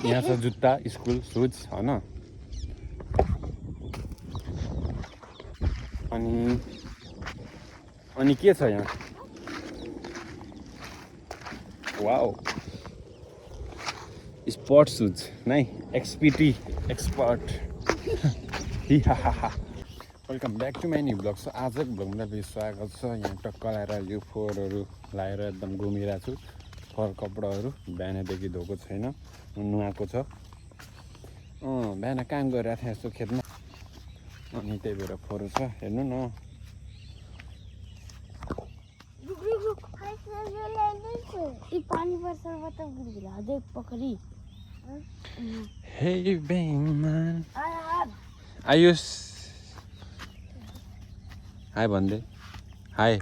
यहाँ छ जुत्ता स्कुल सुज हैन अनि के छ यहाँ वाओ स्पोर्ट सुज नै एक्सपीटी expert welcome back to my new blog so आजको ब्लगमा फेरि स्वागत छ यहाँ टक्क लाएर यो फोहोरहरू लाएर एकदम घुमिरहेको छु फोहोर कपडाहरू बिहानदेखि धोएको छैन नुहाएको छ बिहान काम गरिरहेको थिएँ यस्तो खेतमा अनि त्यही भएर फोहोर छ हेर्नु न Hey बेइमान आयुष हाई भन्दै हाई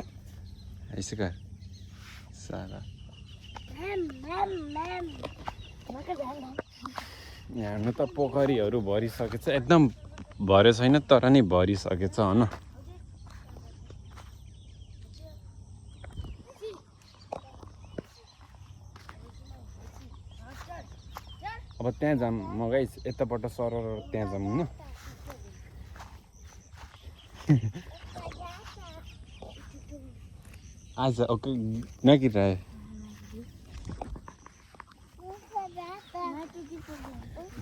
यसो कर सारा यहाँ त पोखरीहरू भरिसकेछ एकदम भरे छैन तर नि भरिसकेछ हैन अब त्यहाँ जाम म गाइस यताबाट सरर त्यहाँ जाम हैन आज ओके नगिर रहा है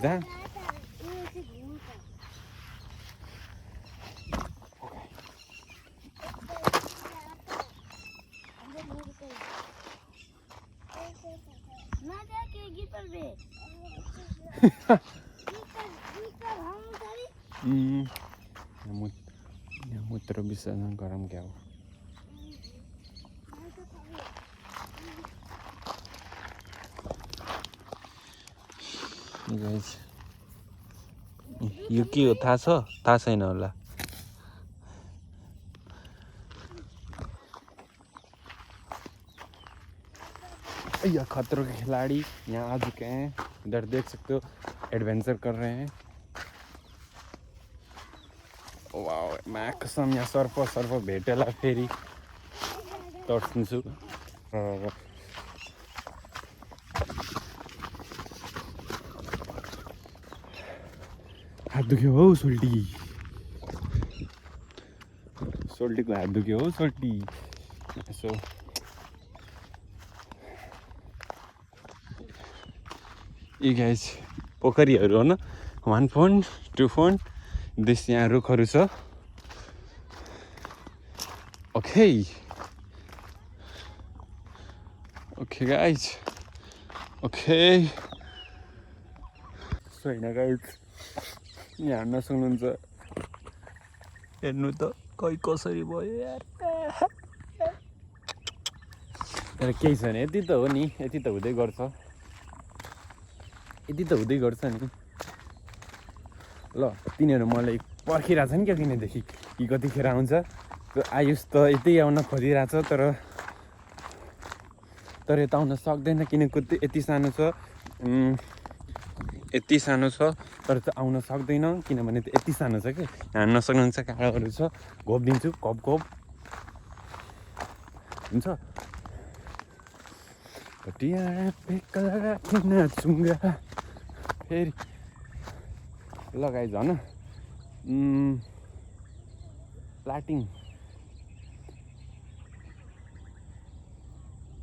जा मूत्र विसर्जन गरम क्या हो यो के हो थाहा छैन होला यह खतरों के खिलाड़ी यहाँ आ चुके हैं इधर देख सकते हो एडवेंचर कर रहे हैं वाह मैं कसम यहाँ सर्फ भेटेला फेरि तर्सिन्छु हात दुख्यो हौ सोल्टीको हात दुख्यो हौ सोल्टी यसो यी गाइस पोखरीहरू हो न 1 फोन 2 फोन देश यहाँ रुखहरू छ ओके गाइस ओके सो हैन गाइस यहाँ हान्न सक्नुहुन्छ हेर्नु त खै कसरी भयो यार तर केही छैन यति त हो नि यति त हुँदै गर्छ नि ल तिनीहरू मलाई पर्खिरहेको छ नि क्या किनदेखि कि कतिखेर आउँछ आयुष त यतै आउन खोजिरहेछ तर यता आउन सक्दैन किनकि यति सानो छ तर चाहिँ आउन सक्दैन किनभने त्यो यति सानो छ कि हान्न सक्नुहुन्छ काँडाहरू छ घोपिदिन्छु घप हुन्छ फेरि लगाइ झन प्लाटिङ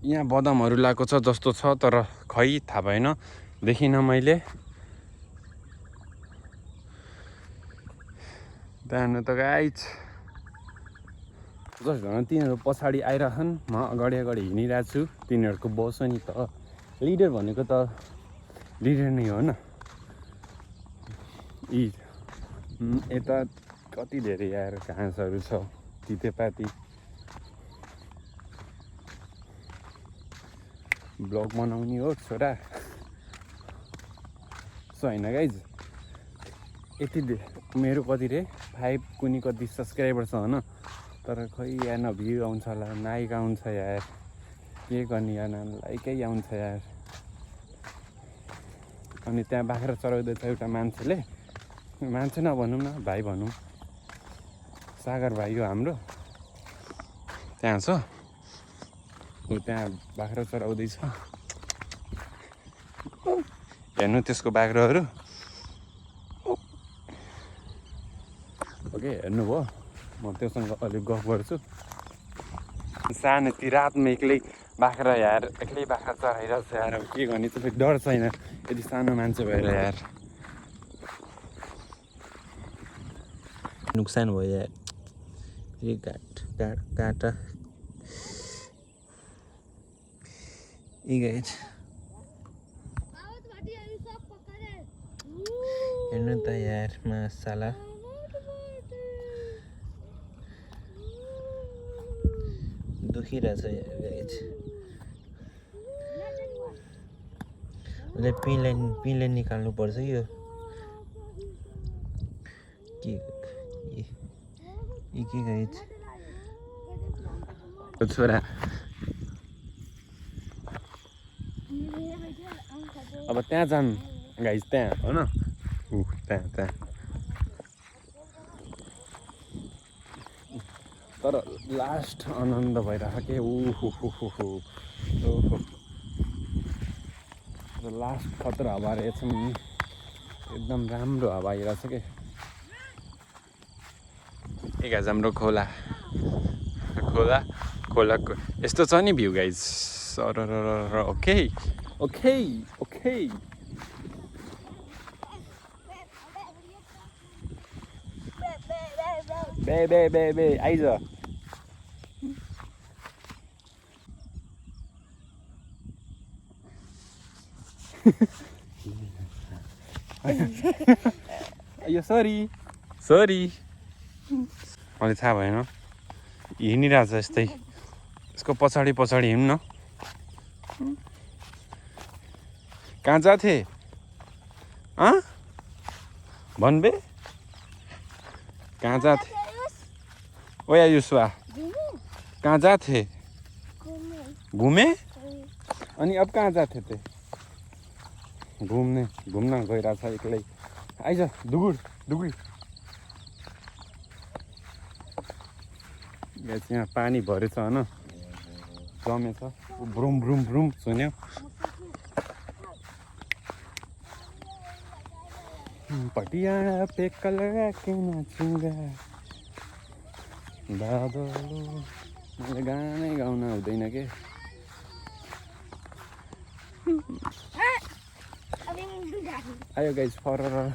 यहाँ बदामहरू लगाएको छ जस्तो छ तर खै थाहा भएन देखिनँ मैले त्यहाँ त गाइज जस्ट भन तिनीहरू पछाडि आइरहन् म अगाडि हिँडिरहेको छु तिनीहरूको बस नि त लिडर भनेको त लिडर नै हो न यता कति धेरै आएर घाँसहरू छ तितेपाती ब्लग बनाउने हो छोरा सो हैन गाइज यति मेरो कति रे 5 कुनी कति सब्सक्राइबर छ हैन तर खै यार न भ्यू आउँछ होला लाइक आउँछ यार के गर्ने यार लाइकै आउँछ यार अनि त्यहाँ बाख्रा चराउँदैछ एउटा मान्छे नभनौँ न भाइ भनौँ सागर भाइ हो हाम्रो त्यहाँ छ ऊ त्यहाँ बाख्रा चराउँदैछ हेर्नु त्यसको बाख्राहरू ओके हेर्नुभयो म त्योसँग अलिक गफ गर्छु सानो ती रातमा एक्लै बाख्रा यार एक्लै बाख्रा चराइरहेको छ यार अब के गर्ने त फेरि डर छैन यति सानो मान्छे भएर यार नुकसान भयो यार फेरि काँटा यी गाइज हेर्नु त यार माशाला दुखिरहेछ यार गाइज उसले पिनले निकाल्नु पर्छ यो के गाइज छोरा अब त्यहाँ जाऊँ गाइज त्यहाँ हो न त्यहाँ तर लास्ट आनन्द भइरहेको के ओहो लास्ट खतरा हावा रहेछ नि एकदम राम्रो हावा आइरहेछ के एक हाम्रो खोलाको यस्तो छ नि भ्यू गाइज सर ओके बे आइज यो सरी मलाई थाहा भएन हिँडिरहेछ यस्तै यसको पछाडि हिँड्नु न कहाँ जाथे भन बे कहाँ जाथे ओ या युसुआ कहाँ जाथे घुमे अनि अब कहाँ जाथे ते घुम्न गइरहेछ एक्लै आइज दुगुर यहाँ पानी भरेछ होइन जमेछ ब्रुम सुन्यो पटियाला पे कलर के नाचुंगा बादलो मैले गानै गाउन हुँदैन के आयो गाइज फरर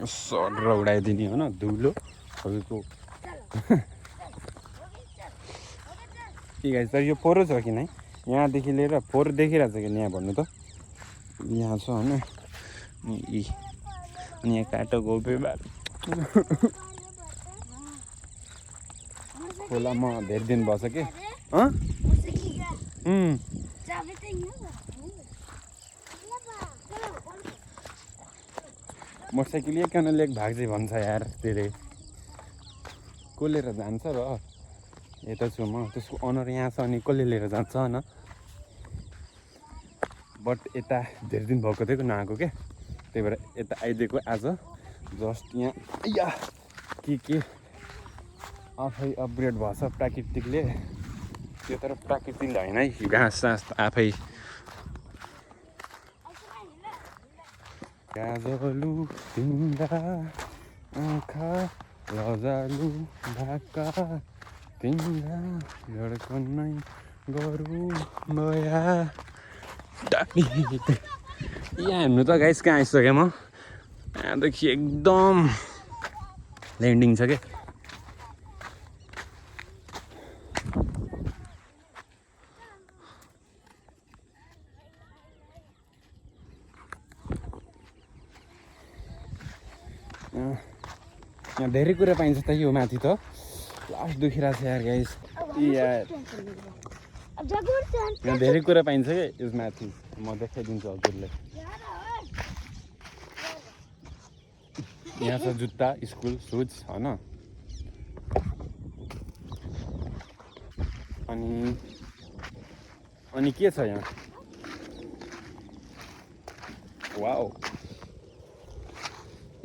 सर उडाइदिने हो न धुलो फुलको के गाइज तर यो पोरो छ कि नै यहाँदेखि लिएर पोरो देखिरहेछ कि यहाँ भन्नु त यहाँ छ होइन अनि यहाँ काटो गोपे बार खोलामा धेरै दिन बस्छ के मोटरसाइकल एकजना लेक भाग्छ भन्छ यार धेरै को लिएर जान्छ र यता छु म त्यसको अनर यहाँ छ अनि कसले लिएर जान्छ होइन बट यता धेरै दिन भएको थियो नआएको क्या त्यही भएर यता आइदिएको आज जस्ट यहाँ के आफै अपग्रेड भएछ प्राकृतिकले त्यो तर प्राकृतिकले होइन है घाँस सास आफै गाजलु तिम्रा आँखा लजालु भाका तिम्रा धड्कनै गरौँ माया यहाँ हेर्नु त गाइस कहाँ आइसकेँ म यहाँदेखि एकदम ल्यान्डिङ छ क्या यहाँ धेरै कुरा पाइन्छ त यो माथि त लास्ट दुखिरहेको छ यार गाइस यहाँ धेरै कुरा पाइन्छ क्या यस माथि म देखाइदिन्छु हजुरले यहाँ छ जुत्ता स्कुल सुज होइन अनि के छ यहाँ वाओ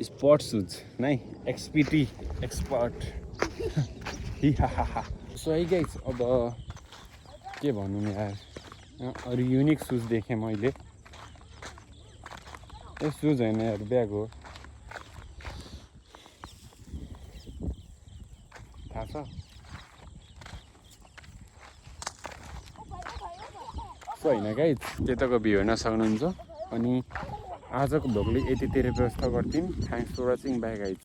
स्पोर्ट सुज नै एक्सपिटी एक्सपर्ट सो है गाइस अब के भनौँ यार अरू युनिक सुज देखेँ मैले। यो सुज होइन यार, ब्याग हो। थाहा छ? सो होइन गाइज, त्यताको भ्यू हेर्न सक्नुहुन्छ। अनि आजको भ्लगले यतितिर व्यवस्था गरिदिउँ। Thanks for watching, bye guys.